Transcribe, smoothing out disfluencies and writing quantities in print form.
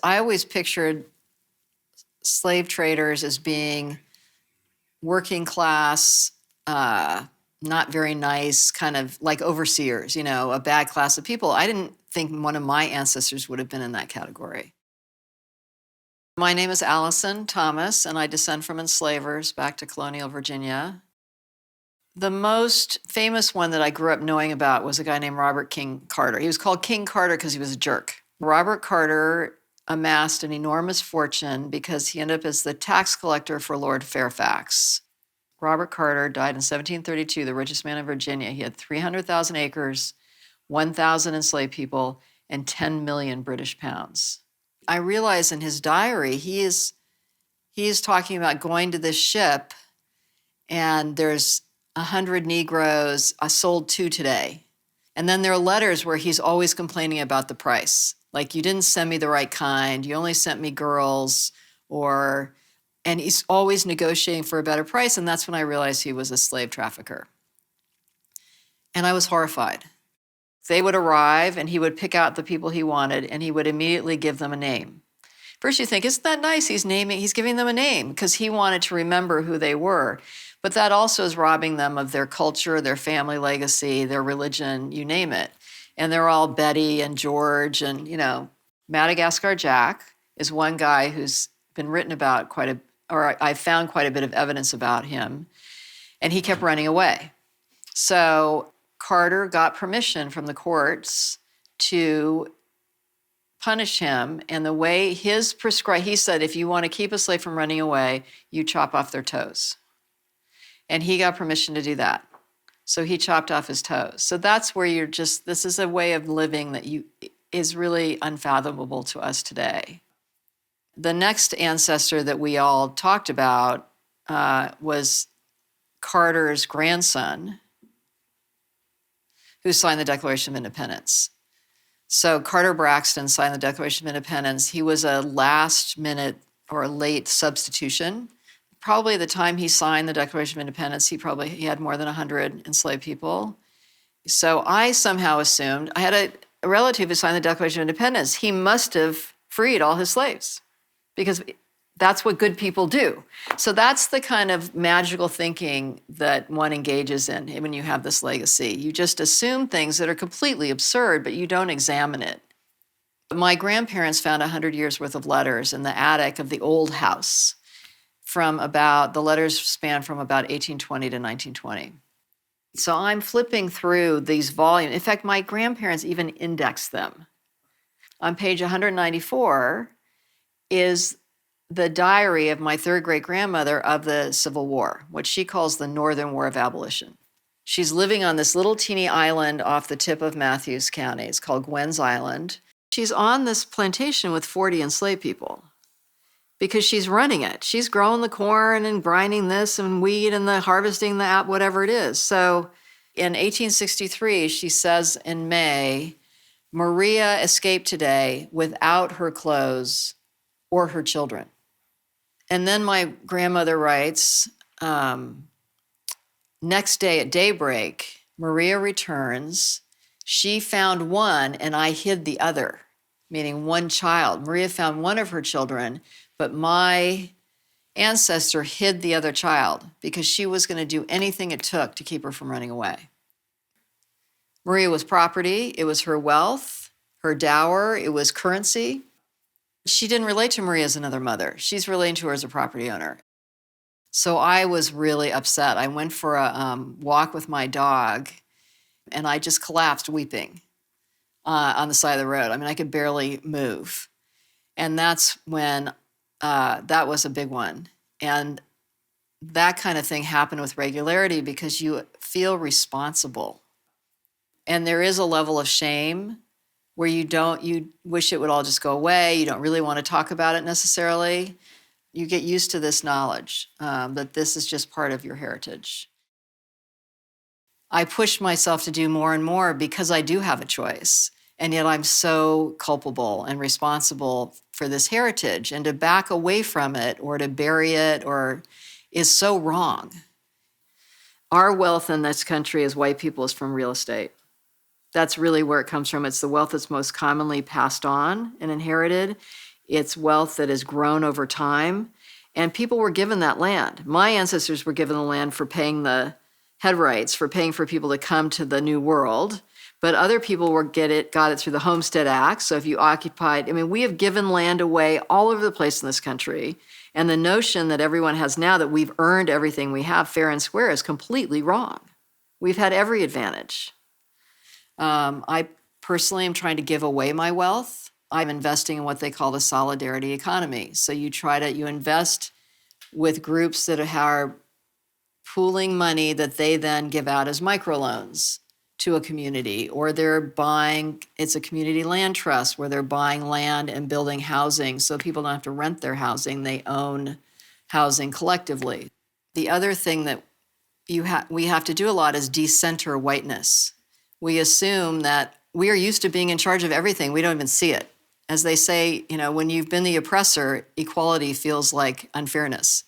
I always pictured slave traders as being working class, not very nice, kind of like overseers, a bad class of people. I didn't think one of my ancestors would have been in that category. My name is Allison Thomas, and I descend from enslavers back to colonial Virginia. The most famous one that I grew up knowing about was a guy named Robert King Carter. He was called King Carter because he was a jerk. Robert Carter amassed an enormous fortune because he ended up as the tax collector for Lord Fairfax. Robert Carter died in 1732, the richest man in Virginia. He had 300,000 acres, 1,000 enslaved people, and 10 million British pounds. I realize in his diary, he is talking about going to this ship, and there's 100 Negroes. I sold 2 today. And then there are letters where he's always complaining about the price. Like, you didn't send me the right kind. You only sent me girls, and he's always negotiating for a better price. And that's when I realized he was a slave trafficker. And I was horrified. They would arrive and he would pick out the people he wanted and he would immediately give them a name. First you think, isn't that nice? He's giving them a name because he wanted to remember who they were. But that also is robbing them of their culture, their family legacy, their religion, you name it. And they're all Betty and George and, Madagascar Jack is one guy who's been written about I found quite a bit of evidence about him, and he kept running away. So Carter got permission from the courts to punish him, and the way he said, if you want to keep a slave from running away, you chop off their toes. And he got permission to do that. So he chopped off his toes. So that's where this is a way of living that is really unfathomable to us today. The next ancestor that we all talked about was Carter's grandson, who signed the Declaration of Independence. So Carter Braxton signed the Declaration of Independence. He was a last-minute or late substitution. Probably at the time he signed the Declaration of Independence, he had more than 100 enslaved people. So I somehow assumed, I had a relative who signed the Declaration of Independence. He must have freed all his slaves because that's what good people do. So that's the kind of magical thinking that one engages in when you have this legacy. You just assume things that are completely absurd, but you don't examine it. My grandparents found 100 years worth of letters in the attic of the old house. The letters span from about 1820 to 1920. So I'm flipping through these volumes. In fact, my grandparents even indexed them. On page 194 is the diary of my third great-grandmother of the Civil War, what she calls the Northern War of Abolition. She's living on this little teeny island off the tip of Matthews County. It's called Gwen's Island. She's on this plantation with 40 enslaved people because she's running it. She's growing the corn and grinding this and wheat and harvesting the whatever it is. So in 1863, she says in May, Maria escaped today without her clothes or her children. And then my grandmother writes, next day at daybreak, Maria returns. She found one and I hid the other, meaning one child. Maria found one of her children, but my ancestor hid the other child because she was going to do anything it took to keep her from running away. Maria was property. It was her wealth, her dower. It was currency. She didn't relate to Maria as another mother. She's relating to her as a property owner. So I was really upset. I went for a walk with my dog, and I just collapsed weeping on the side of the road. I mean, I could barely move. And that's when that was a big one. And that kind of thing happened with regularity because you feel responsible. And there is a level of shame where you wish it would all just go away. You don't really want to talk about it necessarily. You get used to this knowledge that this is just part of your heritage. I push myself to do more and more because I do have a choice. And yet I'm so culpable and responsible for this heritage. And to back away from it or to bury it is so wrong. Our wealth in this country as white people is from real estate. That's really where it comes from. It's the wealth that's most commonly passed on and inherited. It's wealth that has grown over time. And people were given that land. My ancestors were given the land for paying the head rights, for paying for people to come to the New World. But other people got it through the Homestead Act. So if you occupied, we have given land away all over the place in this country. And the notion that everyone has now that we've earned everything we have fair and square is completely wrong. We've had every advantage. I personally am trying to give away my wealth. I'm investing in what they call the solidarity economy. So you invest with groups that are pooling money that they then give out as microloans to a community, or it's a community land trust where they're buying land and building housing so people don't have to rent their housing, they own housing collectively. The other thing that we have to do a lot is decenter whiteness. We assume that we are used to being in charge of everything. We don't even see it. As they say, when you've been the oppressor, equality feels like unfairness.